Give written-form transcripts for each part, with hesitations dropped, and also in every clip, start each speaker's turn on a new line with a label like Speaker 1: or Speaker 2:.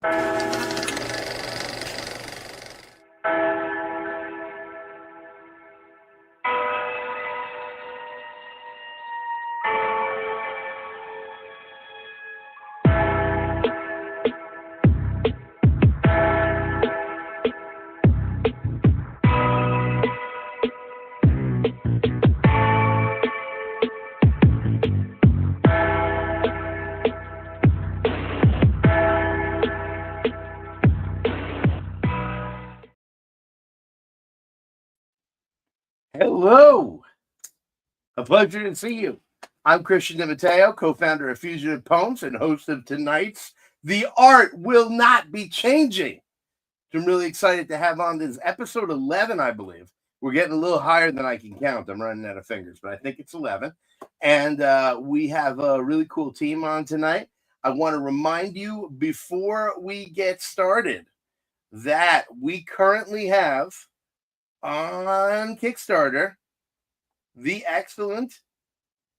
Speaker 1: Hello. A pleasure to see you. I'm Christian DiMatteo, co-founder of Fugitive Poems and host of tonight's The Art Will Not Be Changing. I'm really excited to have on this episode 11, I believe. We're getting a little higher than I can count. I'm running out of fingers, but I think it's 11. And we have a really cool team on tonight. I want to remind you before we get started that we currently have on Kickstarter the excellent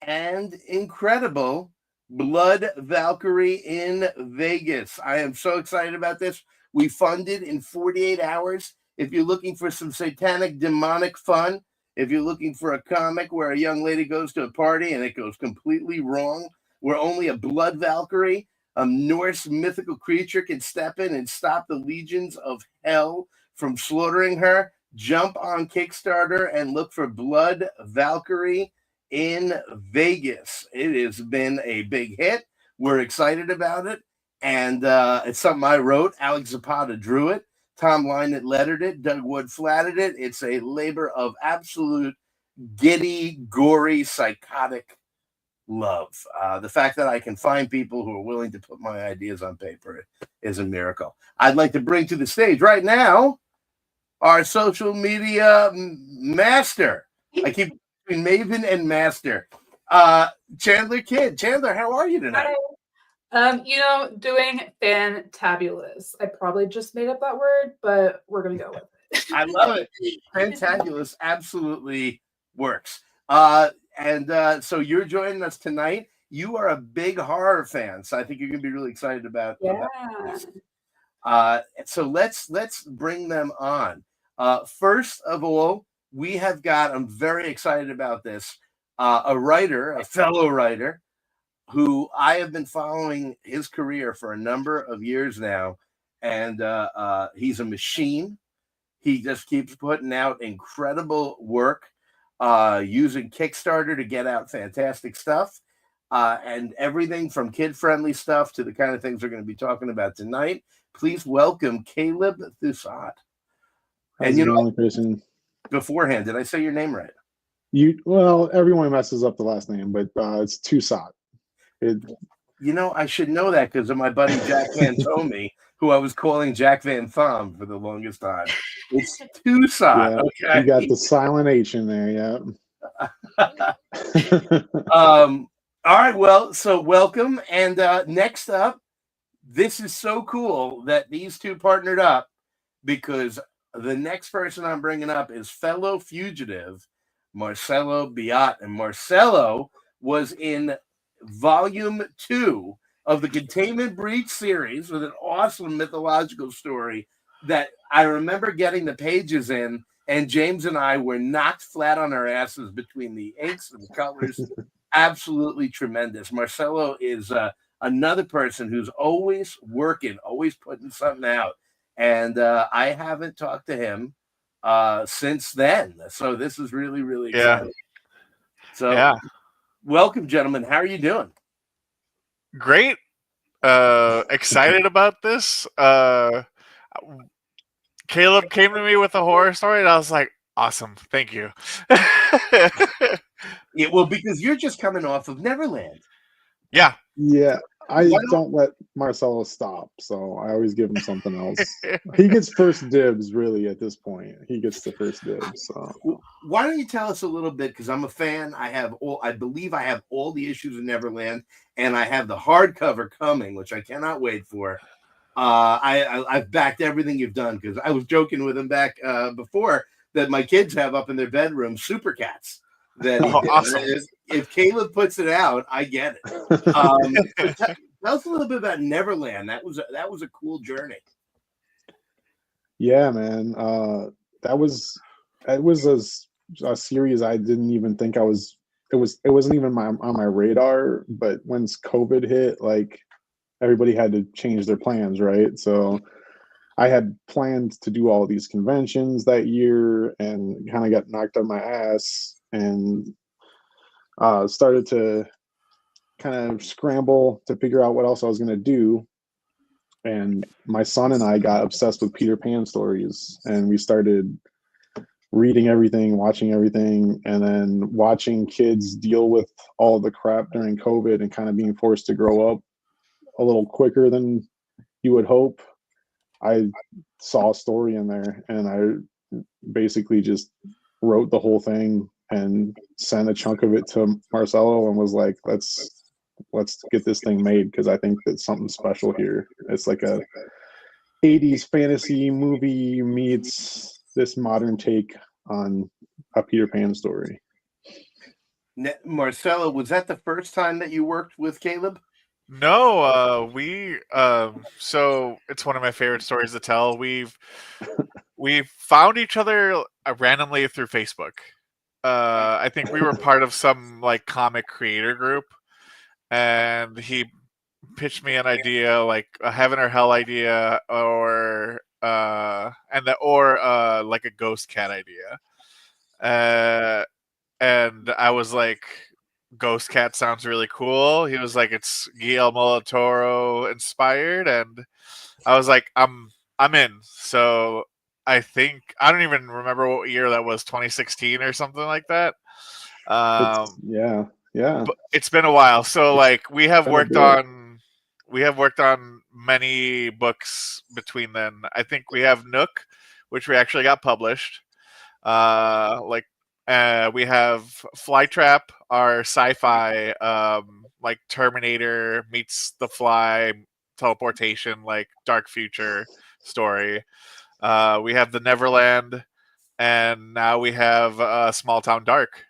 Speaker 1: and incredible Blood Valkyrie in Vegas. I am so excited about this. We funded in 48 hours. If you're looking for some satanic, demonic fun, if you're looking for a comic where a young lady goes to a party and it goes completely wrong, where only a Blood Valkyrie, a Norse mythical creature, can step in and stop the legions of hell from slaughtering her, jump on Kickstarter and look for Blood Valkyrie in Vegas. It has been a big hit. We're excited about it. And it's something I wrote. Alex Zapata drew it. Tom Lynott lettered it. Doug Wood flatted it. It's a labor of absolute giddy, gory, psychotic love. The fact that I can find people who are willing to put my ideas on paper is a miracle. I'd like to bring to the stage right now our social media master. I keep between Maven and Master. Chandler Kidd. Chandler, how are you tonight?
Speaker 2: Hi. Doing fantabulous. I probably just made up that word, but we're going to go with it.
Speaker 1: I love it. Fantabulous absolutely works. So you're joining us tonight. You are a big horror fan, so I think you're going to be really excited about this. So let's bring them on. First of all, we have got, I'm very excited about this, a fellow writer, who I have been following his career for a number of years now, and he's a machine. He just keeps putting out incredible work, using Kickstarter to get out fantastic stuff, and everything from kid-friendly stuff to the kind of things we're going to be talking about tonight. Please welcome Caleb Thusat. And
Speaker 3: person
Speaker 1: beforehand, did I say your name right?
Speaker 3: Everyone messes up the last name, but it's Thusat.
Speaker 1: I should know that because of my buddy Jack Van Tome, who I was calling Jack Van Thumb for the longest time. It's Thusat.
Speaker 3: Yeah,
Speaker 1: okay.
Speaker 3: You got the silent H in there,
Speaker 1: yeah. All right, well, so welcome. And next up, this is so cool that these two partnered up, because the next person I'm bringing up is fellow fugitive Marcelo Biott. And Marcelo was in Volume 2 of the Containment Breach series with an awesome mythological story that I remember getting the pages in, and James and I were knocked flat on our asses between the inks and the colors. Absolutely tremendous. Marcelo is another person who's always working, always putting something out. And I haven't talked to him since then. So this is really, really exciting. So welcome, gentlemen. How are you doing?
Speaker 4: Great. Excited about this. Caleb came to me with a horror story, and I was like, awesome. Thank you.
Speaker 1: Because you're just coming off of Neverland.
Speaker 4: Yeah.
Speaker 3: Yeah. I don't let Marcelo stop, so I always give him something else. He gets first dibs, really, at this point. He gets the first dibs. So.
Speaker 1: Why don't you tell us a little bit? Because I'm a fan. I believe I have all the issues of Neverland, and I have the hardcover coming, which I cannot wait for. I've backed everything you've done, because I was joking with him back before that my kids have up in their bedroom Super Cats. That awesome. If Caleb puts it out, I get it. Tell us a little bit about Neverland. That was a cool journey.
Speaker 3: Yeah, man. That was it was a series I didn't even think I was. It wasn't even on my radar. But once COVID hit, like everybody had to change their plans, right? So I had planned to do all these conventions that year, and kind of got knocked on my ass, and started to kind of scramble to figure out what else I was going to do. And my son and I got obsessed with Peter Pan stories, and we started reading everything, watching everything, and then watching kids deal with all the crap during COVID and kind of being forced to grow up a little quicker than you would hope. I saw a story in there, and I basically just wrote the whole thing and sent a chunk of it to Marcelo and was like, let's get this thing made, because I think that's something special here. It's like a 80s fantasy movie meets this modern take on a Peter Pan story.
Speaker 1: Marcelo, was that the first time that you worked with Caleb?
Speaker 4: No, so it's one of my favorite stories to tell. We found each other randomly through Facebook. I think we were part of some like comic creator group, and he pitched me an idea, like a heaven or hell idea, or like a ghost cat idea. And I was like, Ghost Cat sounds really cool. He was like, it's Guillermo del Toro inspired, and I was like, I'm in. So I think I don't even remember what year that was, 2016 or something like that.
Speaker 3: Yeah.
Speaker 4: But it's been a while. So like we have worked on many books between then. I think we have Nook, which we actually got published. We have Flytrap, our sci-fi, like Terminator meets The Fly, teleportation, like dark future story. We have the Neverland, and now we have Small Town Dark.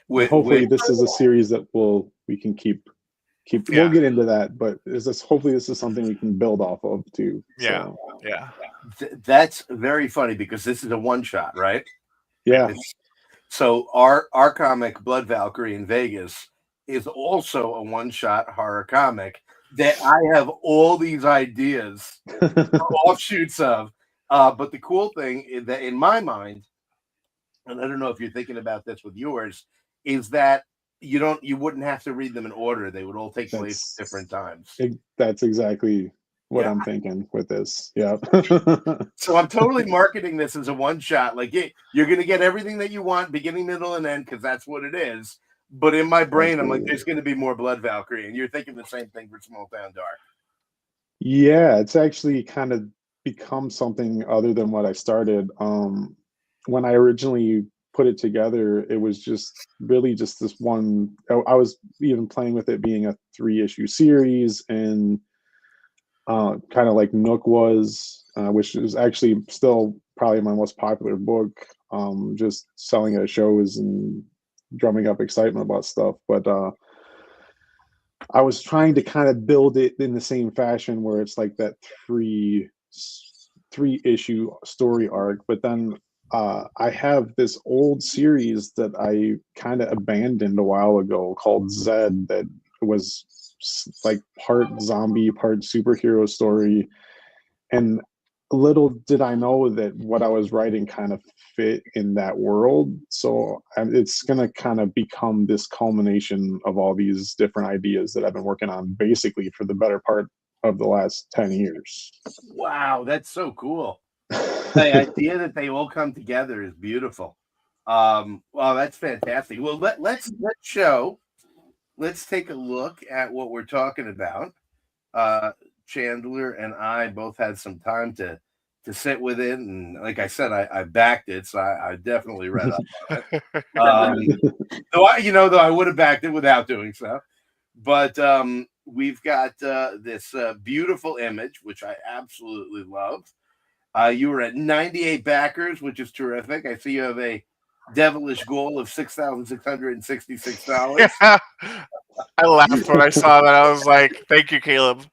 Speaker 3: Hopefully, this is a series that we can keep.
Speaker 4: Yeah.
Speaker 3: We'll get into that, but hopefully this is something we can build off of too.
Speaker 4: Yeah,
Speaker 3: so.
Speaker 4: yeah.
Speaker 1: That's very funny because this is a one shot, right?
Speaker 3: Yeah.
Speaker 1: So our comic Blood Valkyrie in Vegas is also a one shot horror comic that I have all these ideas offshoots of. But the cool thing is that in my mind, and I don't know if you're thinking about this with yours, is that you wouldn't have to read them in order. They would all take place at different times.
Speaker 3: That's exactly what I'm thinking with this. Yeah.
Speaker 1: So I'm totally marketing this as a one shot. Like you're going to get everything that you want, beginning, middle, and end, because that's what it is. But in my brain, I'm like, there's going to be more Blood Valkyrie, and you're thinking the same thing for Small Town Dark.
Speaker 3: Yeah, it's actually kind of become something other than what I started. When I originally put it together, it was just really just this one. I was even playing with it being a 3-issue series, and kind of like Nook was, which is actually still probably my most popular book. Just selling at shows and drumming up excitement about stuff. But I was trying to kind of build it in the same fashion where it's like that three-issue story arc. But then I have this old series that I kind of abandoned a while ago called Zed that was like part zombie, part superhero story. And little did I know that what I was writing kind of fit in that world. So it's going to kind of become this culmination of all these different ideas that I've been working on basically for the better part of the last 10 years.
Speaker 1: Wow, that's so cool. The idea that they all come together is beautiful. Well, that's fantastic. Well, let's take a look at what we're talking about. Chandler and I both had some time to sit with it, and like I said, I backed it, so I definitely read up on it. Though I would have backed it without doing so. But we've got this beautiful image, which I absolutely love. You were at 98 backers, which is terrific. I see you have a devilish goal of $6,666.
Speaker 4: Yeah. I laughed when I saw that. I was like, "Thank you, Caleb."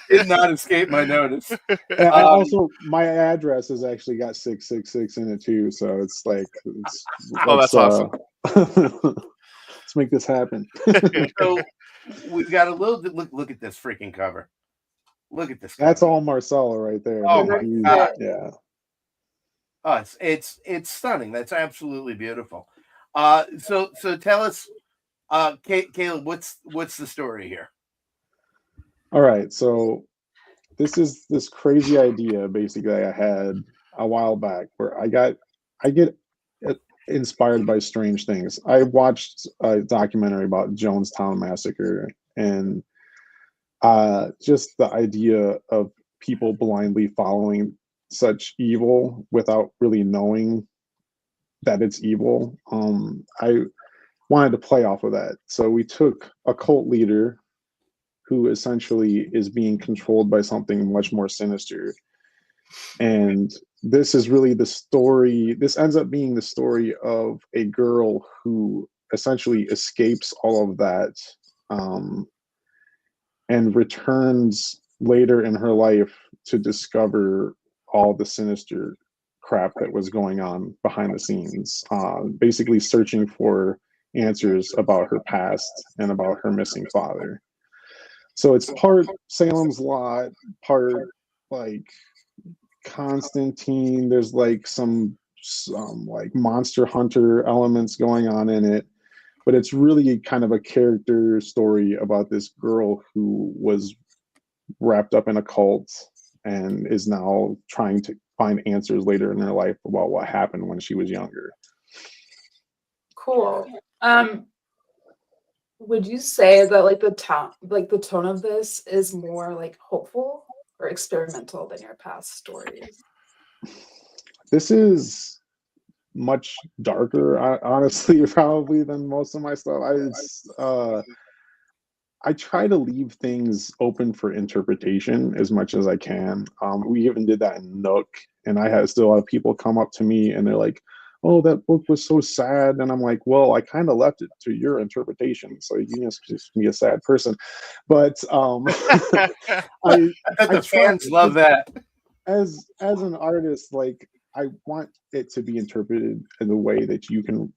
Speaker 1: Did not escape my notice.
Speaker 3: And I also, my address has actually got 666 in it too, so it's like,
Speaker 4: That's awesome.
Speaker 3: Let's make this happen.
Speaker 1: So we've got a little look at this freaking cover. Look at this cover.
Speaker 3: That's all Marcelo right there.
Speaker 1: Oh
Speaker 3: man.
Speaker 1: my God.
Speaker 3: Yeah.
Speaker 1: Oh, it's stunning. That's absolutely beautiful. So tell us, Caleb, what's the story here?
Speaker 3: All right, so this is this crazy idea basically I had a while back where I get inspired by strange things. I watched a documentary about Jonestown Massacre, and just the idea of people blindly following such evil without really knowing that it's evil. I wanted to play off of that. So we took a cult leader who essentially is being controlled by something much more sinister. And this is really the story. This ends up being the story of a girl who essentially escapes all of that, and returns later in her life to discover all the sinister crap that was going on behind the scenes, basically searching for answers about her past and about her missing father. So it's part Salem's Lot, part like Constantine. There's like some like Monster Hunter elements going on in it, but it's really kind of a character story about this girl who was wrapped up in a cult and is now trying to find answers later in her life about what happened when she was younger.
Speaker 2: Cool. Would you say that like the tone of this is more like hopeful or experimental than your past stories?
Speaker 3: This is much darker, honestly, probably than most of my stuff. I try to leave things open for interpretation as much as I can. We even did that in Nook, and I still have people come up to me and they're like, "Oh, that book was so sad," and I'm like, "Well, I kind of left it to your interpretation, so you can just be a sad person." But
Speaker 1: I
Speaker 3: I
Speaker 1: bet the fans love that.
Speaker 3: As an artist, like I want it to be interpreted in the way that you can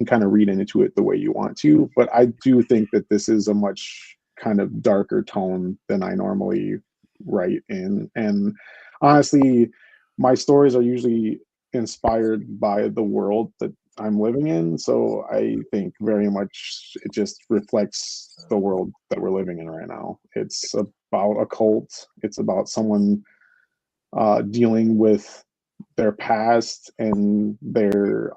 Speaker 3: kind of read into it the way you want to. But I do think that this is a much kind of darker tone than I normally write in. And honestly, my stories are usually inspired by the world that I'm living in. So I think very much it just reflects the world that we're living in right now. It's about a cult. It's about someone dealing with their past and their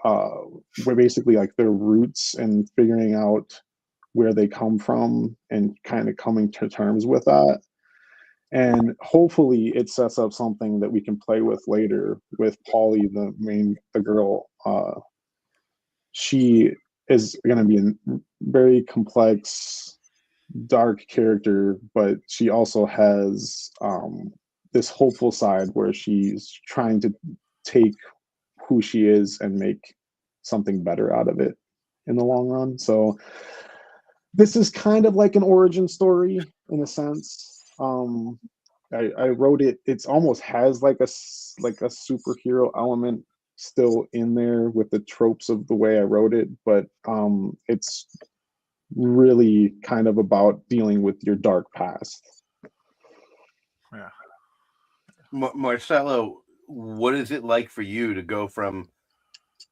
Speaker 3: basically like their roots and figuring out where they come from and kind of coming to terms with that. And hopefully it sets up something that we can play with later with Polly, the girl. She is going to be a very complex, dark character, but she also has this hopeful side where she's trying to take who she is and make something better out of it in the long run. So this is kind of like an origin story in a sense. I wrote it. It's almost has like a superhero element still in there with the tropes of the way I wrote it, but it's really kind of about dealing with your dark past.
Speaker 4: Yeah.
Speaker 1: Marcelo, what is it like for you to go from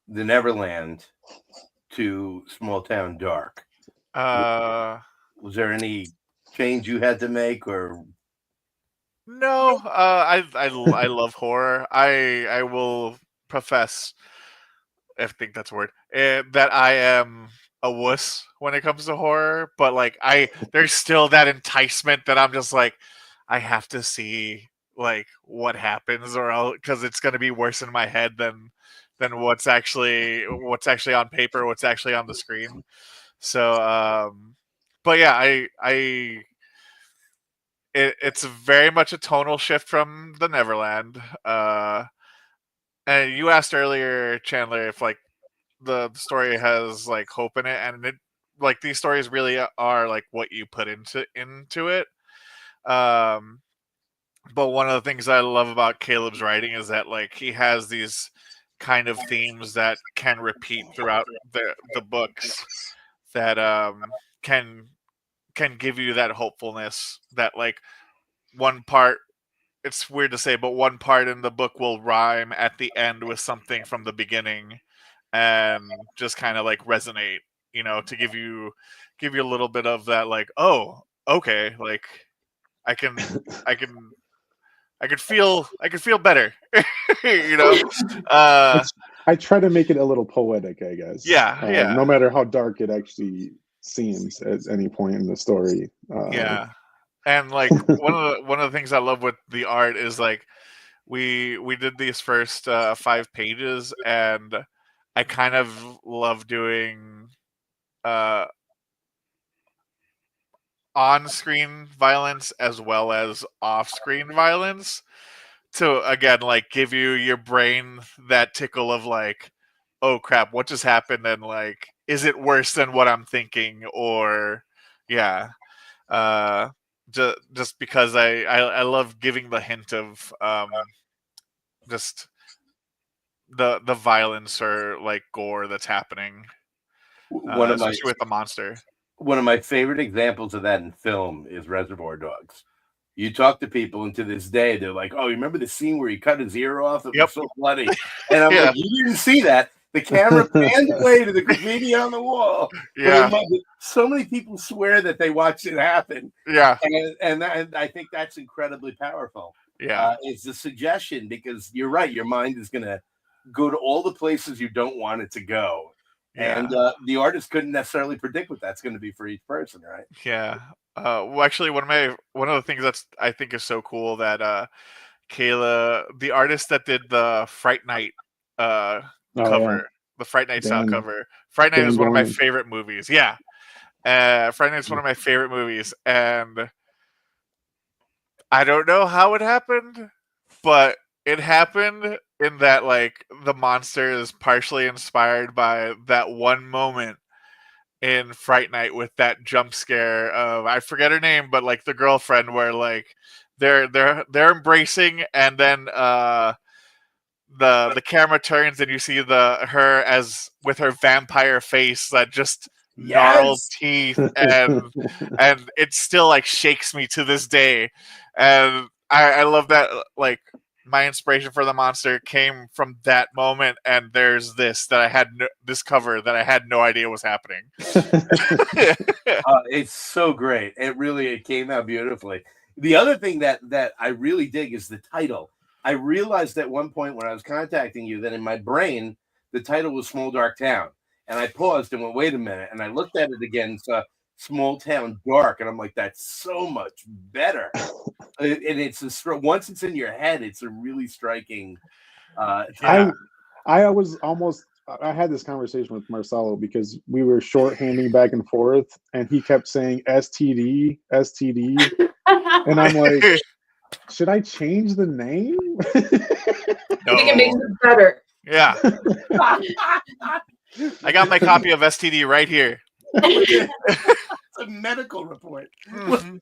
Speaker 1: the Neverland to Small Town Dark? Was there any change you had to make, or
Speaker 4: No, I love horror. I will profess, I think that's a word, that I am a wuss when it comes to horror. But like there's still that enticement that I'm just like, I have to see like what happens, or because it's gonna be worse in my head than what's actually on paper, what's actually on the screen. So, but yeah, it's very much a tonal shift from the Neverland, And you asked earlier, Chandler, if like the story has like hope in it, and it like these stories really are like what you put into it. Um, but one of the things I love about Caleb's writing is that like he has these kind of themes that can repeat throughout the books that can give you that hopefulness that like one part, it's weird to say, but one part in the book will rhyme at the end with something from the beginning and just kind of like resonate, to give you a little bit of that like, oh, okay, like I can I can I could feel better. you know. Uh
Speaker 3: I try to make it a little poetic, I guess.
Speaker 4: yeah.
Speaker 3: No matter how dark it actually seems at any point in the story.
Speaker 4: Yeah. And like one of the things I love with the art is like we did these first 5 pages, and I kind of love doing uh on-screen violence as well as off-screen violence to again like give you your brain that tickle of like, oh crap, what just happened, and like is it worse than what I'm thinking, or yeah. uh just because I love giving the hint of just the violence or like gore that's happening,
Speaker 1: One of my
Speaker 4: especially with the monster.
Speaker 1: one of my favorite examples of that in film is Reservoir Dogs. You talk to people, and to this day, they're like, "Oh, you remember the scene where he cut his ear off? It
Speaker 4: Yep.
Speaker 1: was so bloody." And I'm
Speaker 4: Yeah.
Speaker 1: like, "You didn't see that? The camera panned away to the graffiti on the wall."
Speaker 4: Yeah.
Speaker 1: But so many people swear that they watched it happen,
Speaker 4: Yeah.
Speaker 1: and I think that's incredibly powerful.
Speaker 4: Yeah.
Speaker 1: It's a suggestion, because you're right. Your mind is going to go to all the places you don't want it to go.
Speaker 4: Yeah.
Speaker 1: And the artist couldn't necessarily predict what that's going to be for each person, right?
Speaker 4: Yeah. Well, actually, one of the things that's I think is so cool that Kayla, the artist that did the Fright Night cover, the Fright Night style
Speaker 3: Dan-
Speaker 4: cover. Fright Night
Speaker 3: Dan
Speaker 4: is one of my
Speaker 3: Gorman.
Speaker 4: favorite movies. Yeah. Fright Night is one of my favorite movies, and I don't know how it happened, but it happened in that like the monster is partially inspired by that one moment in Fright Night with that jump scare of, I forget her name, but like the girlfriend where like they're embracing, and then the camera turns and you see her as with her vampire face that just gnarled
Speaker 1: Yes.
Speaker 4: teeth, and it still like shakes me to this day. And I love that like my inspiration for the monster came from that moment, and there's this that I had this cover that I had no idea was happening.
Speaker 1: It's so great. It came out beautifully. The other thing that I really dig is the title. I realized at one point when I was contacting you that in my brain the title was Small Dark Town, and I paused and went, "Wait a minute," and I looked at it again. And saw Small Town Dark, and I'm like, "That's so much better." And it's once it's in your head, it's a really striking.
Speaker 4: Yeah.
Speaker 3: I had this conversation with Marcelo because we were shorthanding back and forth, and he kept saying STD, STD, and I'm like, should I change the name?
Speaker 2: I think it makes it better.
Speaker 4: Yeah. I got my copy of STD right here.
Speaker 1: It's a medical report.
Speaker 4: Mhm.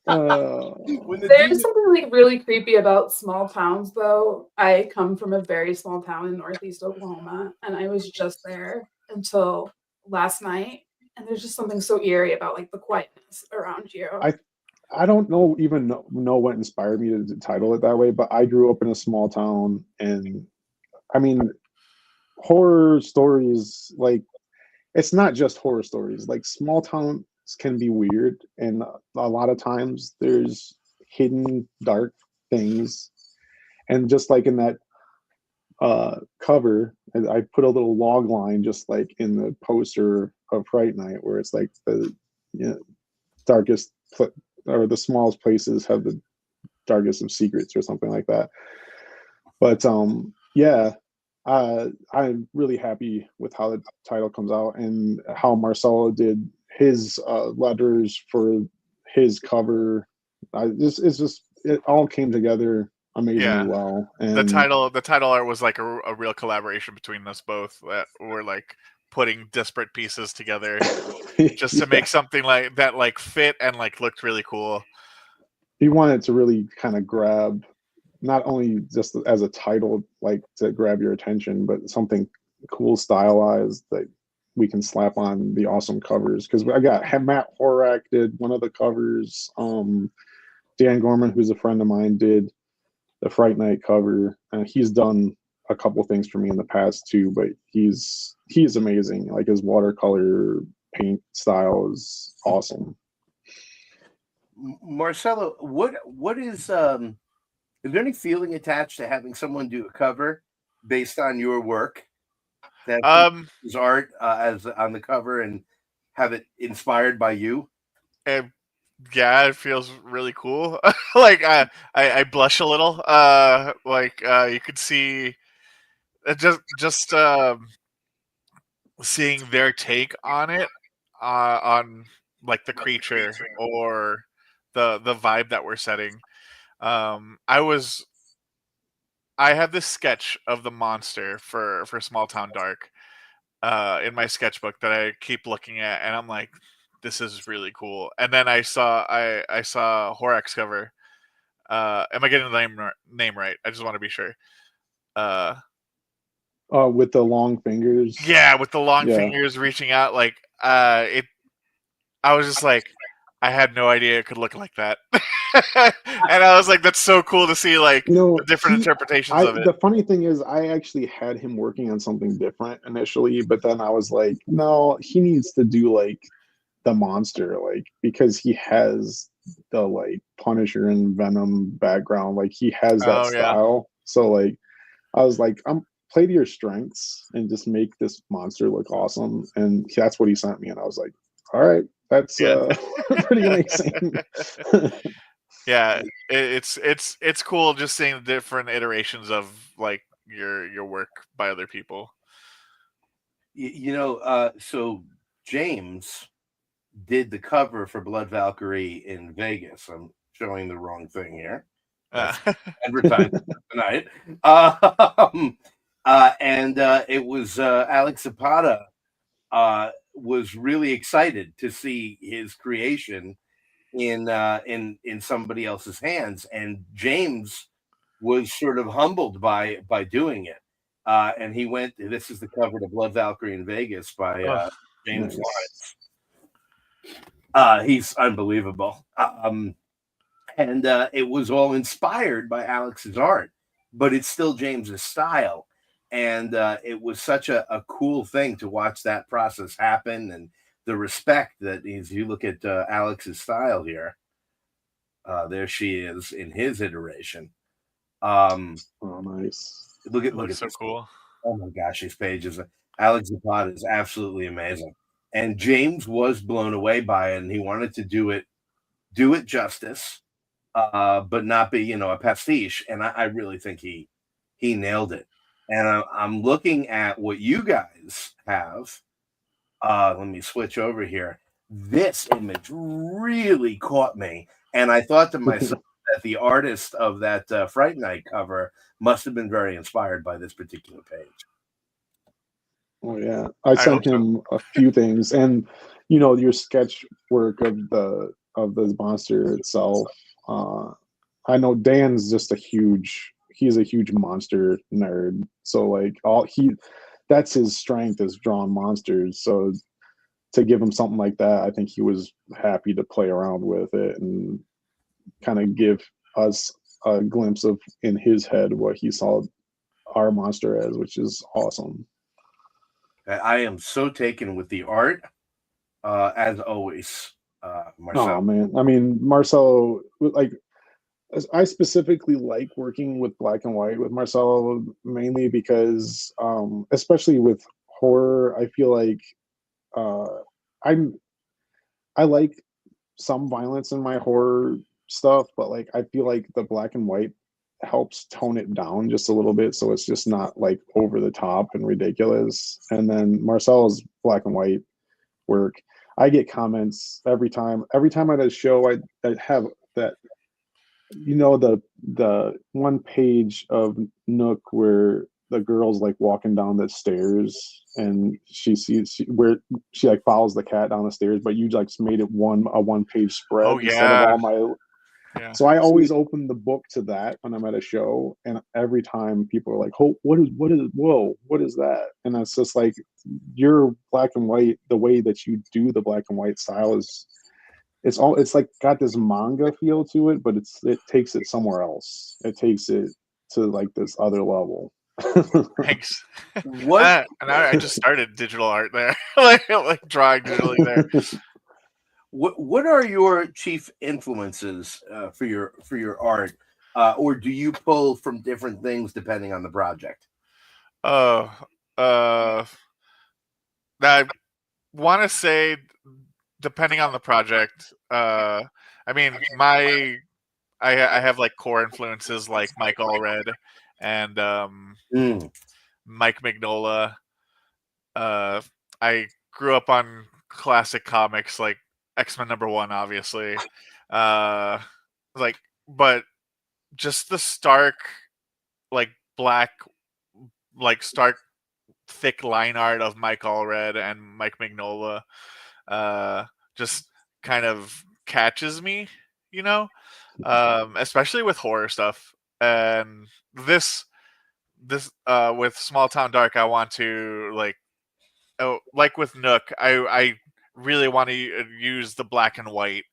Speaker 2: There's something like really creepy about small towns, though. I come from a very small town in Northeast Oklahoma, and I was just there until last night. And there's just something so eerie about like the quietness around you.
Speaker 3: I don't know what inspired me to title it that way, but I grew up in a small town, and I mean, horror stories, like, it's not just horror stories. Like, small towns can be weird, and a lot of times there's hidden dark things. And just like in that cover, I put a little log line just like in the poster of Fright Night, where it's like the darkest or the smallest places have the darkest of secrets or something like that. But yeah, I'm really happy with how the title comes out and how Marcelo did his letters for his cover. It all came together amazingly well. And
Speaker 4: the title art was like a real collaboration between us both. That we're like putting disparate pieces together just to make something like that like fit and like looked really cool.
Speaker 3: He wanted to really kind of grab, not only just as a title, like to grab your attention, but something cool stylized that we can slap on the awesome covers. Because I got Matt Horak did one of the covers. Dan Gorman, who's a friend of mine, did the Fright Night cover. He's done a couple things for me in the past too, but he's amazing. Like his watercolor paint style is awesome.
Speaker 1: Marcelo, what is there any feeling attached to having someone do a cover based on your work? That is art as on the cover and have it inspired by you?
Speaker 4: And yeah, it feels really cool. Like I blush a little. You could see just seeing their take on it, on like the creature or the vibe that we're setting. I have this sketch of the monster for Small Town Dark in my sketchbook that I keep looking at, and I'm like, this is really cool. And then I saw Horak's cover. Am I getting the name right? I just want to be sure.
Speaker 3: With the long fingers.
Speaker 4: Yeah, with the long fingers reaching out, like it. I was just like, I had no idea it could look like that. And I was like, that's so cool to see, like, the different interpretations of it.
Speaker 3: The funny thing is, I actually had him working on something different initially, but then I was like, no, he needs to do like the monster, like, because he has the like Punisher and Venom background, like he has that style. So like, I was like, play to your strengths and just make this monster look awesome. And that's what he sent me, and I was like, all right, that's pretty amazing.
Speaker 4: Yeah, it's cool just seeing the different iterations of like your work by other people.
Speaker 1: So James did the cover for Blood Valkyrie in Vegas. I'm showing the wrong thing here. Advertising tonight. And it was Alex Zapata was really excited to see his creation in somebody else's hands, and James was sort of humbled by doing it. And he went. This is the cover to Blood Valkyrie in Vegas by James Lawrence. He's unbelievable. And it was all inspired by Alex's art, but it's still James's style. And it was such a cool thing to watch that process happen, and the respect that is. You look at Alex's style here. There she is in his iteration.
Speaker 3: Oh, nice.
Speaker 1: Look at
Speaker 4: so
Speaker 1: this.
Speaker 4: Cool.
Speaker 1: Oh my gosh, these pages. Alex Zapata is absolutely amazing. And James was blown away by it, and he wanted to do it justice, but not be, a pastiche. And I really think he nailed it. And I'm looking at what you guys have. Let me switch over here. This image really caught me, and I thought to myself that the artist of that Fright Night cover must have been very inspired by this particular page.
Speaker 3: Oh yeah, I sent him a few things, and your sketch work of the monster itself. I know Dan's just he's a huge monster nerd, so like that's his strength, is drawing monsters. So to give him something like that, I think he was happy to play around with it and kind of give us a glimpse of, in his head, what he saw our monster as, which is awesome.
Speaker 1: I am so taken with the art, as always, Marcelo.
Speaker 3: Oh man, I mean, Marcelo, like, I specifically like working with black and white with Marcelo, mainly because, especially with horror, I feel like I like some violence in my horror stuff, but like I feel like the black and white helps tone it down just a little bit, so it's just not like over the top and ridiculous. And then Marcelo's black and white work, I get comments every time I do a show. I have that you know, the one page of Nook where the girl's like walking down the stairs and she sees where she like follows the cat down the stairs, but you like made it a one page spread
Speaker 4: Oh
Speaker 3: instead of
Speaker 4: yeah,
Speaker 3: all my.
Speaker 4: yeah.
Speaker 3: So I always open the book to that when I'm at a show, and every time people are like, "Oh, what is that?" And it's just like your black and white, the way that you do the black and white style is it's like got this manga feel to it, but it takes it somewhere else. It takes it to like this other level.
Speaker 4: Thanks.
Speaker 1: What
Speaker 4: And I just started digital art there, like drawing digitally there.
Speaker 1: what are your chief influences for your art, or do you pull from different things depending on the project?
Speaker 4: Uh, uh, I want to say, depending on the project. I mean, I have like core influences like Mike Allred and
Speaker 1: Mm,
Speaker 4: Mike Mignola. I grew up on classic comics like X-Men #1, obviously. Uh, like, but just the stark, like black, like stark, thick line art of Mike Allred and Mike Mignola, uh, just kind of catches me, you know, especially with horror stuff. And this with Small Town Dark, I want to like with Nook, I really want to use the black and white,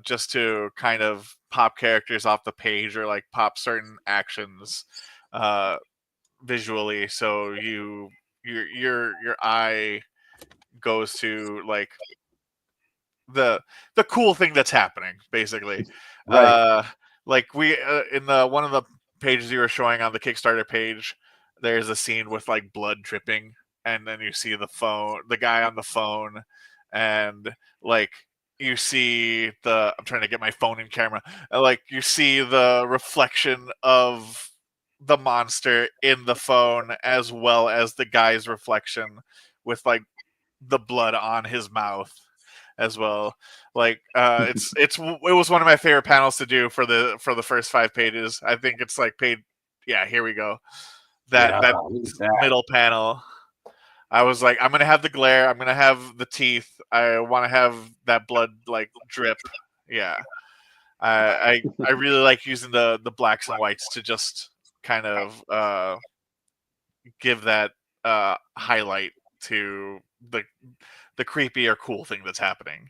Speaker 4: just to kind of pop characters off the page or like pop certain actions uh, visually, so your eye goes to like the cool thing that's happening, basically.
Speaker 1: right.
Speaker 4: Uh, like we in the one of the pages you were showing on the Kickstarter page, there's a scene with like blood dripping, and then you see the guy on the phone, and like you see the I'm trying to get my phone in camera, like you see the reflection of the monster in the phone as well as the guy's reflection with like the blood on his mouth as well. Like it was one of my favorite panels to do for the first 5 pages. I think it's like page, yeah, here we go.
Speaker 1: Yeah,
Speaker 4: That
Speaker 1: look at that.
Speaker 4: middle panel. I was like, I'm gonna have the glare, I'm gonna have the teeth, I want to have that blood like drip. Yeah, I really like using the blacks and whites to just kind of give that highlight to the creepy or cool thing that's happening.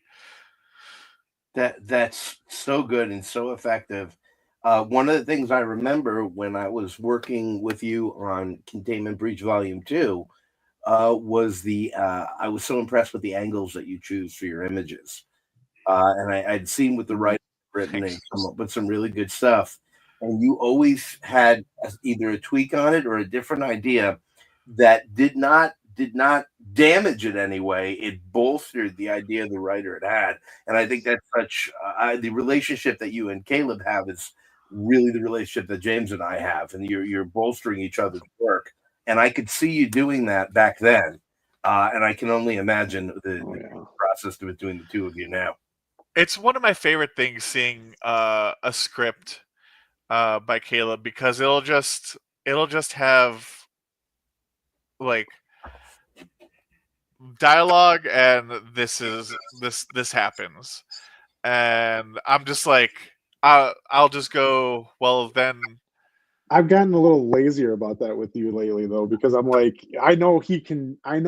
Speaker 1: That's so good and so effective. One of the things I remember when I was working with you on Containment Breach Volume 2 was I was so impressed with the angles that you choose for your images. And I'd seen what the writer had written and
Speaker 4: Thanks.
Speaker 1: come up with some really good stuff. And you always had either a tweak on it or a different idea that did not damage it anyway. It bolstered the idea the writer had. And I think that's such the relationship that you and Caleb have is really the relationship that James and I have, and you're bolstering each other's work. And I could see you doing that back then, and I can only imagine
Speaker 3: Oh
Speaker 1: the
Speaker 3: yeah.
Speaker 1: process between the two of you now.
Speaker 4: It's one of my favorite things seeing a script by Caleb, because it'll just have like dialogue and this happens, and I'm just like I'll just go, well then.
Speaker 3: I've gotten a little lazier about that with you lately, though, because I'm like, I know he can. I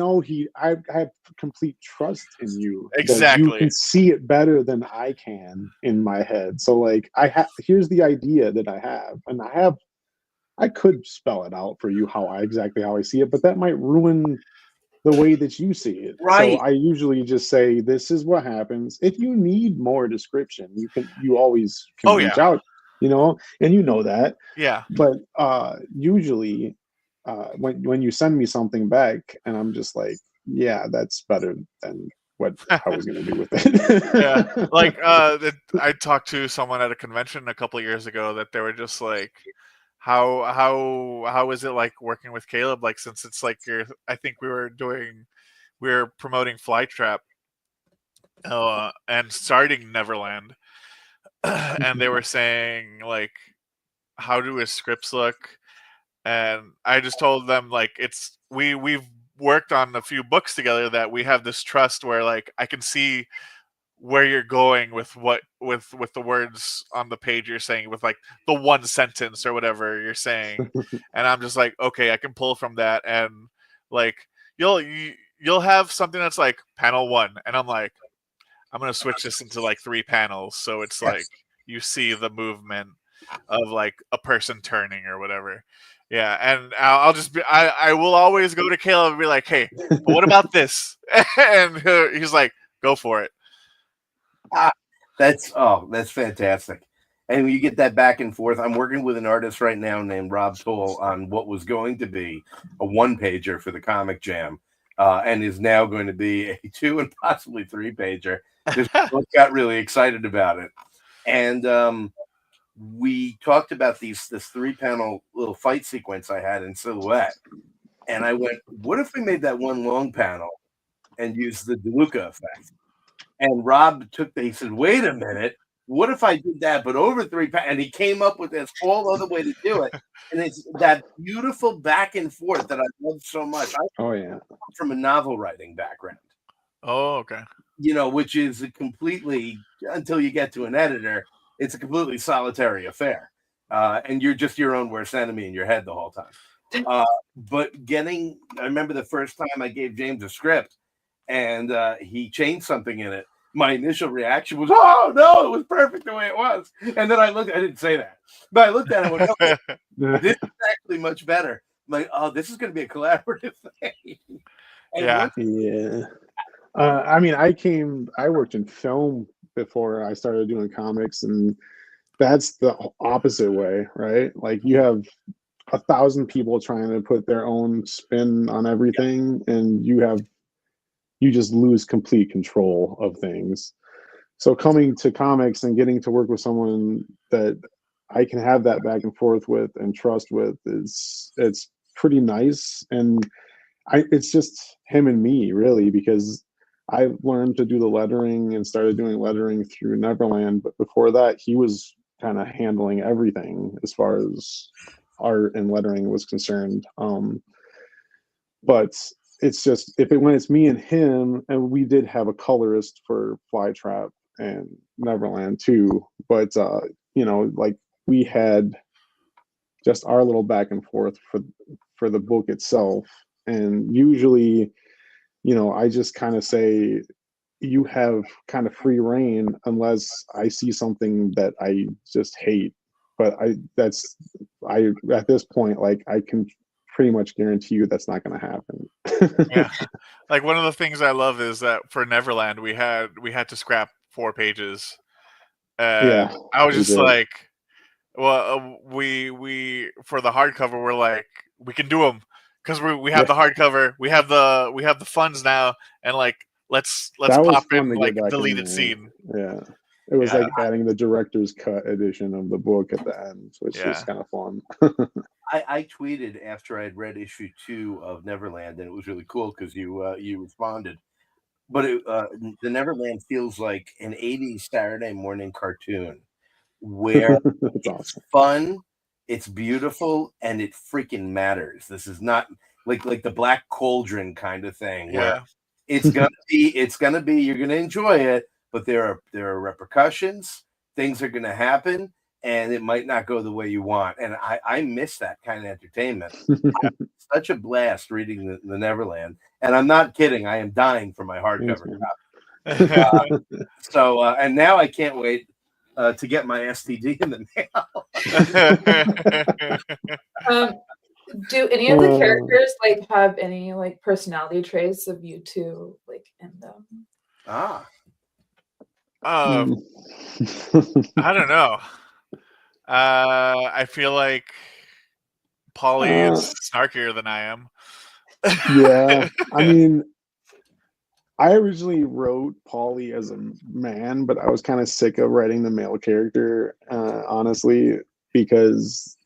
Speaker 3: have complete trust in you that you
Speaker 4: Exactly.
Speaker 3: can see it better than I can in my head. So, like, here's the idea that I have, and I could spell it out for you exactly how I see it, but that might ruin the way that you see it. So
Speaker 1: Right.
Speaker 3: I usually just say, this is what happens. If you need more description, you always can
Speaker 4: Oh
Speaker 3: reach
Speaker 4: yeah.
Speaker 3: out, and you know that.
Speaker 4: Yeah.
Speaker 3: But usually when you send me something back and I'm just like, yeah, that's better than what I was gonna do with
Speaker 4: Yeah.
Speaker 3: it.
Speaker 4: Like I talked to someone at a convention a couple of years ago that they were just like, how is it like working with Caleb? Like, since it's like I think we were promoting Flytrap and starting Neverland, and they were saying like, how do his scripts look? And I just told them like we've worked on a few books together that we have this trust where like I can see where you're going with with the words on the page you're saying with like the one sentence or whatever you're saying, and I'm just like, okay, I can pull from that, and like you'll have something that's like panel 1, and I'm like, I'm gonna switch this into like 3 panels, so it's like
Speaker 1: Yes.
Speaker 4: you see the movement of like a person turning or whatever. Yeah, and I'll just be I will always go to Caleb and be like, hey, but what about this? And he's like, go for it.
Speaker 1: That's fantastic. And when you get that back and forth, I'm working with an artist right now named Rob Toll on what was going to be a 1-pager for the Comic Jam, and is now going to be a 2 and possibly 3-pager. Just both got really excited about it, and we talked about this 3-panel little fight sequence I had in Silhouette, and I went, "What if we made that one long panel and used the DeLuca effect?" And Rob he said, "Wait a minute, what if I did that, but over 3 and he came up with this whole other way to do it, and it's that beautiful back and forth that I love so much. I
Speaker 3: Oh yeah.
Speaker 1: come from a novel writing background,
Speaker 4: Oh, okay.
Speaker 1: which is a completely, until you get to an editor, it's a completely solitary affair, and you're just your own worst enemy in your head the whole time. But I remember the first time I gave James a script, and he changed something in it. My initial reaction was, "Oh no, it was perfect the way it was." And then I didn't say that, but I looked at it and went, "No, this is actually much better." I'm like, "Oh, this is going to be a collaborative thing." And
Speaker 4: Yeah.
Speaker 3: Yeah. I mean, I worked in film before I started doing comics, and that's the opposite way, right? Like you have 1,000 people trying to put their own spin on everything, and you just lose complete control of things. So coming to comics and getting to work with someone that I can have that back and forth with and trust with it's pretty nice. And it's just him and me really, because I learned to do the lettering and started doing lettering through Neverland, but before that he was kind of handling everything as far as art and lettering was concerned. But it's just when it's me and him, and we did have a colorist for Flytrap and Neverland too, but like we had just our little back and forth for the book itself. And usually, I just kind of say you have kind of free reign unless I see something that I just hate. But at this point, like I can pretty much guarantee you that's not going to happen.
Speaker 4: Yeah. Like one of the things I love is that for Neverland we had to scrap 4 pages.
Speaker 3: Yeah,
Speaker 4: I was
Speaker 3: we
Speaker 4: just
Speaker 3: did.
Speaker 4: like, well, we for the hardcover we're like, we can do them because we have the hardcover, we have the funds now, and like let's
Speaker 3: That was
Speaker 4: pop
Speaker 3: fun
Speaker 4: in
Speaker 3: to
Speaker 4: like
Speaker 3: get back
Speaker 4: deleted
Speaker 3: in there.
Speaker 4: scene.
Speaker 3: Yeah. It was
Speaker 4: Yeah.
Speaker 3: like adding the director's cut edition of the book at the end, which
Speaker 4: Yeah.
Speaker 3: is kind of fun.
Speaker 1: I tweeted after I'd read issue 2 of Neverland, and it was really cool because you responded. But the Neverland feels like an 80s Saturday morning cartoon where
Speaker 3: That's
Speaker 1: it's
Speaker 3: awesome.
Speaker 1: fun, it's beautiful, and it freaking matters. This is not like the Black Cauldron kind of thing where
Speaker 4: Yeah.
Speaker 1: it's gonna be you're gonna enjoy it, but there are repercussions. Things are gonna happen, and it might not go the way you want. And I miss that kind of entertainment. Such a blast reading the Neverland, and I'm not kidding. I am dying for my hardcover copy. So and now I can't wait to get my STD in the mail.
Speaker 2: Do any of the characters like have any like personality traits of you two like in them?
Speaker 4: I don't know. I feel like Polly is snarkier than I am.
Speaker 3: Yeah, I mean, I originally wrote Polly as a man, but I was kind of sick of writing the male character, honestly, because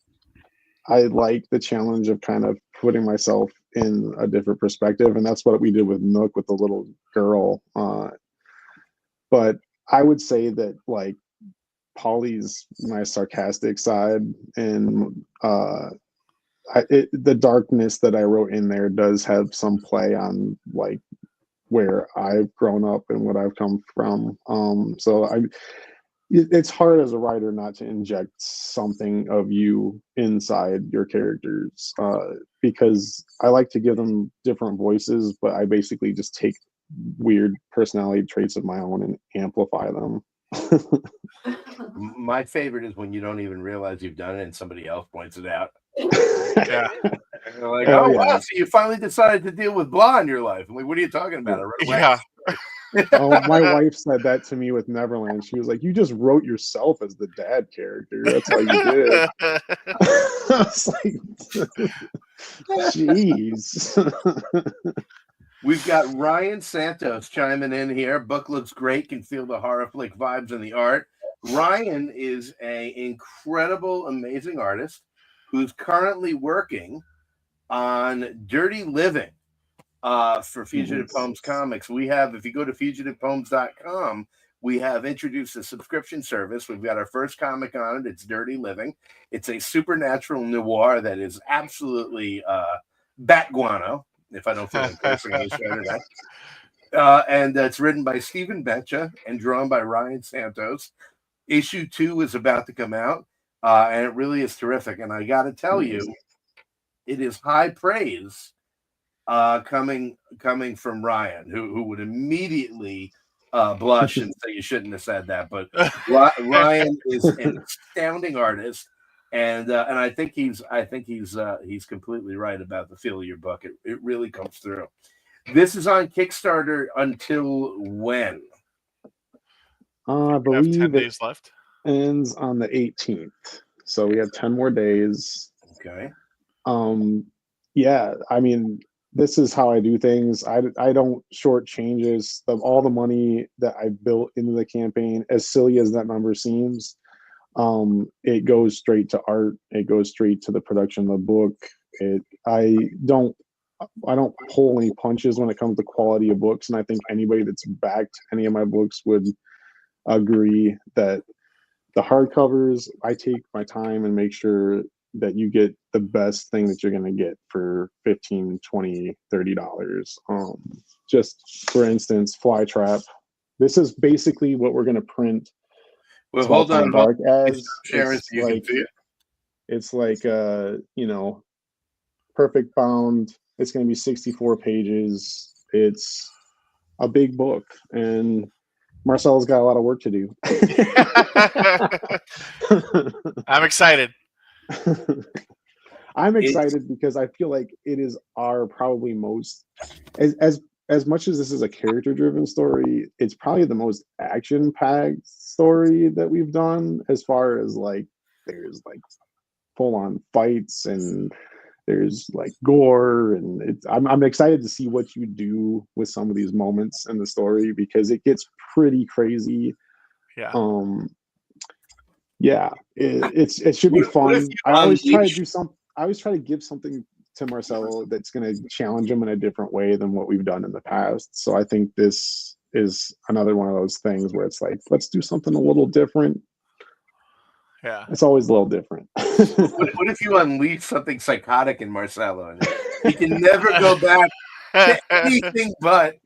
Speaker 3: I like the challenge of kind of putting myself in a different perspective, and that's what we did with Nook with the little girl. But I would say that like Polly's my sarcastic side, and the darkness that I wrote in there does have some play on like where I've grown up and what I've come from. So it's hard as a writer not to inject something of you inside your characters, because I like to give them different voices, but I basically just take weird personality traits of my own and amplify them.
Speaker 1: My favorite is when you don't even realize you've done it and somebody else points it out.
Speaker 4: Yeah.
Speaker 1: And they're like,
Speaker 3: Oh,
Speaker 1: oh,
Speaker 3: yeah.
Speaker 1: wow, so you finally decided to deal with blah in your life. I'm like, what are you talking about? I wrote a
Speaker 4: Yeah.
Speaker 3: Oh, my wife said that to me with Neverland. She was like, you just wrote yourself as the dad character. That's all you did. I was like, jeez.
Speaker 1: We've got Ryan Santos chiming in here. Book looks great. Can feel the horror flick vibes in the art. Ryan is an incredible, amazing artist who's currently working on Dirty Living for Fugitive Poems Comics. We have, if you go to fugitivepoems.com, we have introduced a subscription service. We've got our first comic on it. It's Dirty Living. It's a supernatural noir that is absolutely bat guano, if I don't feel like cursing on this show today. And it's written by Stephen Betcha and drawn by Ryan Santos. Issue 2 is about to come out, and it really is terrific. And I got to tell you, it is high praise coming from Ryan, who would immediately blush and say you shouldn't have said that. But Ryan is an astounding artist, and I think he's completely right about the feel of your book. It really comes through. This is on Kickstarter until when?
Speaker 3: I
Speaker 4: We have 10
Speaker 3: believe
Speaker 4: days left.
Speaker 3: ends on the 18th, so we have 10 more days.
Speaker 1: Okay.
Speaker 3: Yeah, I mean, this is how I do things. I don't short changes of all the money that I built into the campaign. As silly as that number seems, it goes straight to art. It goes straight to the production of the book. I don't pull any punches when it comes to quality of books, and I think anybody that's backed any of my books would agree that the hardcovers, I take my time and make sure that you get the best thing that you're going to get for $15, $20, $30. Just for instance, Flytrap. This is basically what we're going to print.
Speaker 1: Well, hold on.
Speaker 3: Dark as
Speaker 1: Sharon, so you can see it.
Speaker 3: It's like perfect bound. It's going to be 64 pages. It's a big book, and Marcelo's got a lot of work to do.
Speaker 4: I'm excited.
Speaker 3: I'm excited because I feel like it is our probably most, as much as this is a character-driven story, it's probably the most action-packed story that we've done, as far as like there's like full-on fights and there's like gore, and I'm excited to see what you do with some of these moments in the story, because it gets pretty crazy.
Speaker 4: Yeah.
Speaker 3: Yeah, it should be fun. I always try to give something to Marcelo that's going to challenge him in a different way than what we've done in the past. So I think this is another one of those things where it's like, let's do something a little different.
Speaker 4: Yeah,
Speaker 3: it's always a little different.
Speaker 1: What if you unleash something psychotic in Marcelo and he can never go back to anything but?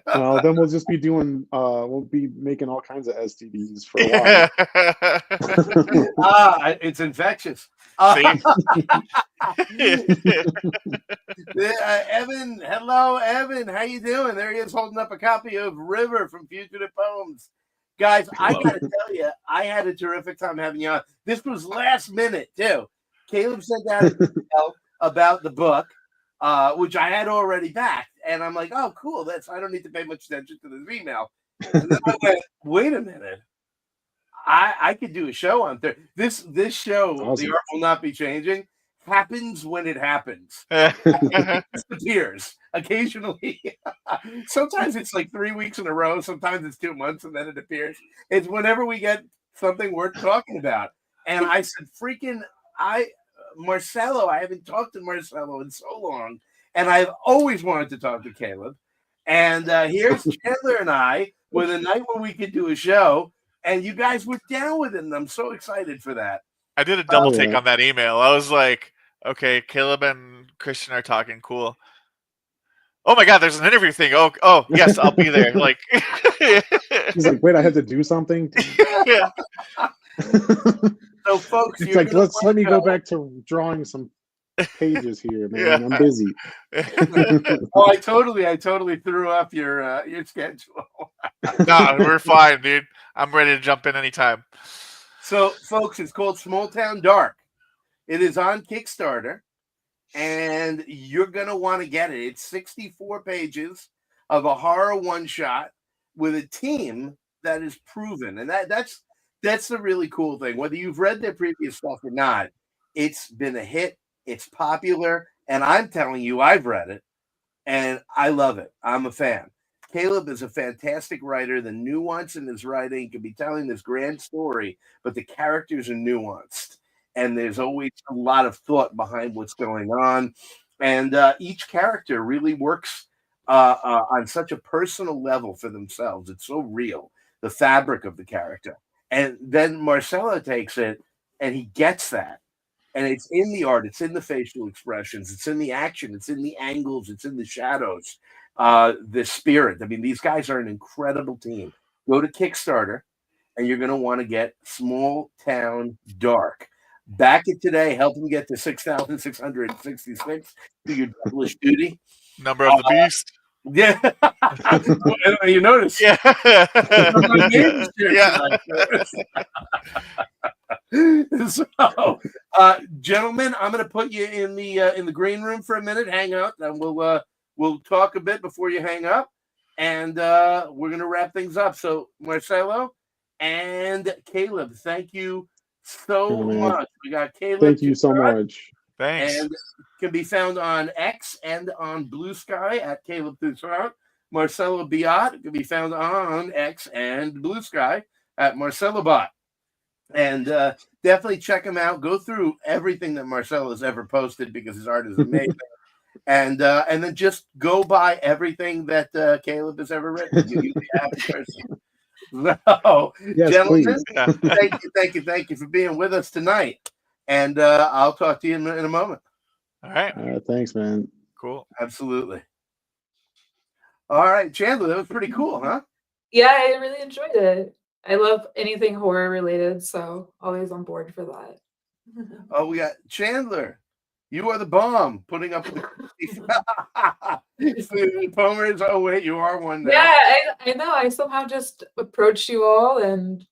Speaker 3: Well, then we'll just be doing we'll be making all kinds of STDs for a while.
Speaker 1: It's infectious.
Speaker 4: See?
Speaker 1: Evan, hello, Evan. How you doing? There he is, holding up a copy of River from Fugitive Poems. Guys, I gotta tell you, I had a terrific time having you on. This was last minute too. Caleb sent out an email about the book, which I had already backed, and I'm like, oh, cool. I don't need to pay much attention to this email. And then I went, wait a minute. I could do a show on there. This show, awesome. The Art Will Not Be Changing, happens when it happens. It disappears occasionally. Sometimes it's like 3 weeks in a row. Sometimes it's 2 months, and then it appears. It's whenever we get something worth talking about. And I said, Marcelo, I haven't talked to Marcelo in so long, and I've always wanted to talk to Caleb. And here's Chandler and I with a night where we could do a show. and you guys were down with it, and I'm so excited for that.
Speaker 4: I did a double
Speaker 3: Oh,
Speaker 4: take
Speaker 3: yeah.
Speaker 4: on that email. I was like, okay, Caleb and Christian are talking. Cool. Oh my God, there's an interview thing. Oh, yes, I'll be there. Like,
Speaker 3: He's like, wait, I have to do something.
Speaker 4: yeah.
Speaker 1: So, folks,
Speaker 3: It's
Speaker 1: you're
Speaker 3: like,
Speaker 1: gonna
Speaker 3: let me go back to drawing some pages here, man.
Speaker 4: Yeah.
Speaker 3: I'm busy.
Speaker 1: Oh, I totally threw up your schedule.
Speaker 4: No, we're fine, dude. I'm ready to jump in anytime.
Speaker 1: So, folks, it's called Small Town Dark. It is on Kickstarter, and you're gonna want to get it. It's 64 pages of a horror one-shot with a team that is proven, and that's the really cool thing. Whether you've read their previous stuff or not, it's been a hit. It's popular, and I'm telling you, I've read it, and I love it. I'm a fan. Caleb is a fantastic writer. The nuance in his writing can be telling this grand story, but the characters are nuanced, and there's always a lot of thought behind what's going on. And each character really works on such a personal level for themselves. It's so real, the fabric of the character. And then Marcelo takes it, and he gets that. And it's in the art, it's in the facial expressions, it's in the action, it's in the angles, it's in the shadows, the spirit. I mean, these guys are an incredible team. Go to Kickstarter, and you're going to want to get Small Town Dark. Back it today, help them get to 6,666. Do your devilish duty.
Speaker 4: Number of the beast.
Speaker 1: Yeah, you notice.
Speaker 4: Yeah.
Speaker 1: Yeah. So, gentlemen, I'm going to put you in the green room for a minute. Hang out, and we'll talk a bit before you hang up, and we're going to wrap things up. So, Marcelo and Caleb, thank you so much. We got Caleb.
Speaker 3: Thank you so much.
Speaker 4: Thanks.
Speaker 1: And can be found on X and on Blue Sky at Caleb Thusat. Marcelo Biott can be found on X and Blue Sky at Marcelo Bot. And definitely check him out. Go through everything that Marcelo has ever posted because his art is amazing. And then just go buy everything that Caleb has ever written. You'll be a happy person. So,
Speaker 3: Yes,
Speaker 1: gentlemen,
Speaker 3: please.
Speaker 1: thank you for being with us tonight. And I'll talk to you in a moment.
Speaker 4: All right.
Speaker 3: Thanks, man.
Speaker 4: Cool.
Speaker 1: Absolutely. All right, Chandler, that was pretty cool, huh?
Speaker 2: Yeah, I really enjoyed it. I love anything horror related, so always on board for that.
Speaker 1: Oh, we got Chandler. You are the bomb. Putting up with the Pomers. Oh wait, you are one now.
Speaker 2: Yeah, I know. I somehow just approached you all, and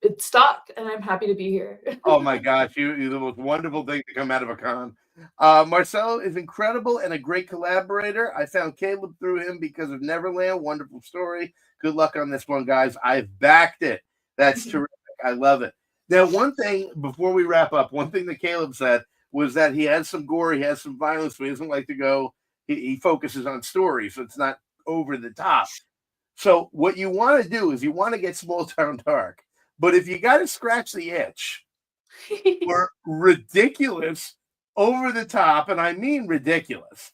Speaker 2: it stuck, and I'm happy to be here.
Speaker 1: Oh my gosh, you're the most wonderful thing to come out of a con. Marcelo is incredible and a great collaborator. I found Caleb through him because of Neverland. Wonderful story. Good luck on this one, guys. I've backed it. That's terrific. I love it. Now, one thing before we wrap up, one thing that Caleb said was that he has some gore, he has some violence, but he doesn't like to go. He focuses on story, so it's not over the top. So what you want to do is you want to get Small Town Dark, but if you got to scratch the itch for ridiculous, over the top, and I mean ridiculous,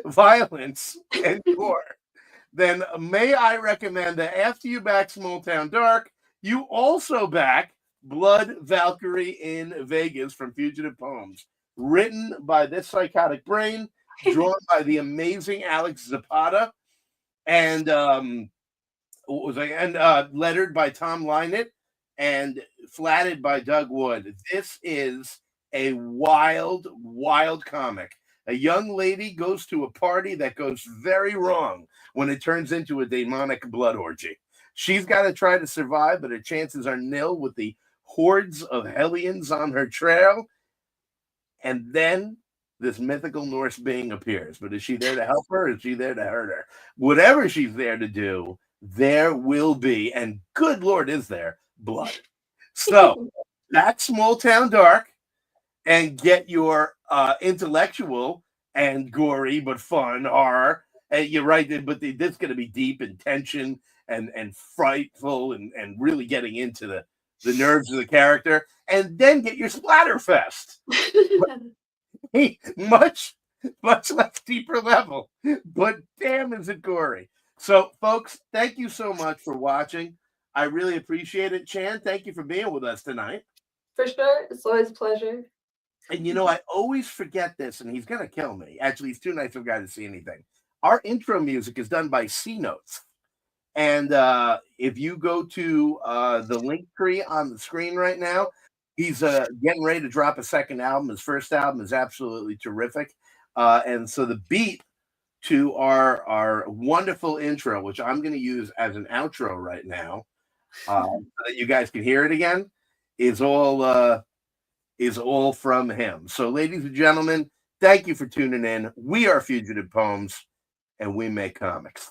Speaker 1: violence and gore, then may I recommend that after you back Small Town Dark, you also back Blood Valkyrie in Vegas from Fugitive Poems, written by this psychotic brain, drawn by the amazing Alex Zapata, and lettered by Tom Lynott and flatted by Doug Wood. This is a wild, wild comic. A young lady goes to a party that goes very wrong when it turns into a demonic blood orgy. She's got to try to survive, but her chances are nil with the hordes of Hellions on her trail. And then this mythical Norse being appears. But is she there to help her? Or is she there to hurt her? Whatever she's there to do, there will be, and good Lord, is there blood. So that's Small Town Dark, and get your intellectual and gory but fun horror. And you're right, but this going to be deep and tension and frightful and really getting into the nerves of the character. And then get your Splatterfest. Much less deeper level, but damn is it gory. So, folks, thank you so much for watching. I really appreciate it. Chan, thank you for being with us tonight.
Speaker 2: For sure. It's always a pleasure.
Speaker 1: And I always forget this, and he's going to kill me. Actually, he's too nice of a guy to see anything. Our intro music is done by C Notes. And if you go to the link tree on the screen right now, he's getting ready to drop a second album. His first album is absolutely terrific. And so the beat to our wonderful intro, which I'm going to use as an outro right now, so that you guys can hear it again, is all from him. So, ladies and gentlemen, thank you for tuning in. We are Fugitive Poems, and we make comics.